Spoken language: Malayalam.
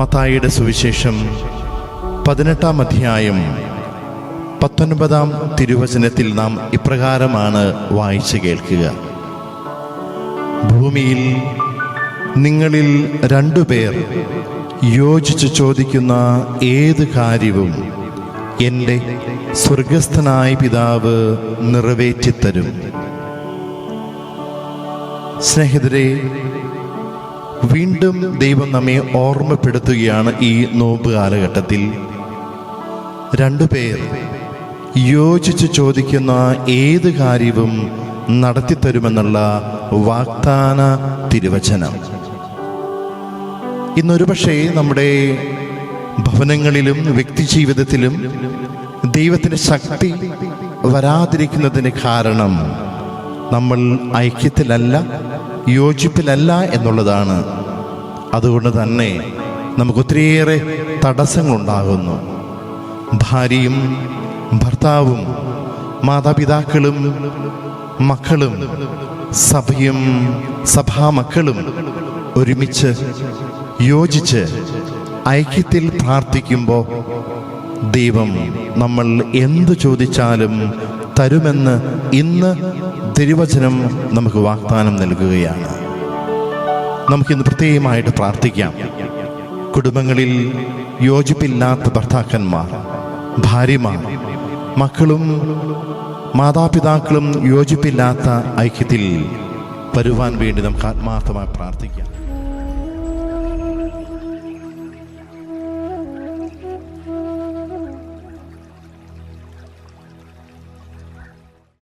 മത്തായിയുടെ സുവിശേഷം 18-ാം അധ്യായം 19-ാം തിരുവചനത്തിൽ നാം ഇപ്രകാരമാണ് വായിച്ചു കേൾക്കുക. ഭൂമിയിൽ നിങ്ങളിൽ 2 പേർ യോജിച്ച് ചോദിക്കുന്ന ഏത് കാര്യവും എൻ്റെ സ്വർഗസ്ഥനായ പിതാവ് നിറവേറ്റിത്തരും. സ്നേഹിതരെ, വീണ്ടും ദൈവം നമ്മെ ഓർമ്മപ്പെടുത്തുകയാണ്. ഈ നോമ്പ് കാലഘട്ടത്തിൽ 2 പേർ യോജിച്ച് ചോദിക്കുന്ന ഏത് കാര്യവും നടത്തിത്തരുമെന്നുള്ള വാഗ്ദാന തിരുവചനം. ഇന്നൊരു പക്ഷേ നമ്മുടെ ഭവനങ്ങളിലും വ്യക്തിജീവിതത്തിലും ദൈവത്തിൻ്റെ ശക്തി വരാതിരിക്കുന്നതിന് കാരണം നമ്മൾ ഐക്യത്തിലല്ല, യോജിപ്പിലല്ല എന്നുള്ളതാണ്. അതുകൊണ്ട് തന്നെ നമുക്ക് ഒത്തിരിയേറെ തടസ്സങ്ങളുണ്ടാകുന്നു. ഭാര്യയും ഭർത്താവും മാതാപിതാക്കളും മക്കളും സഭയും സഭാമക്കളും ഒരുമിച്ച് യോജിച്ച് ഐക്യത്തിൽ പ്രാർത്ഥിക്കുമ്പോൾ ദൈവം നമ്മൾ എന്തു ചോദിച്ചാലും തരുമെന്ന് ഇന്ന് തിരുവചനം നമുക്ക് വാഗ്ദാനം നൽകുകയാണ്. നമുക്കിന്ന് പ്രത്യേകമായിട്ട് പ്രാർത്ഥിക്കാം. കുടുംബങ്ങളിൽ യോജിപ്പില്ലാത്ത ഭർത്താക്കന്മാർ, ഭാര്യമാർ, മക്കളും മാതാപിതാക്കളും യോജിപ്പില്ലാത്ത ഐക്യത്തിൽ വരുവാൻ വേണ്ടി നമുക്ക് ആത്മാർത്ഥമായി പ്രാർത്ഥിക്കാം.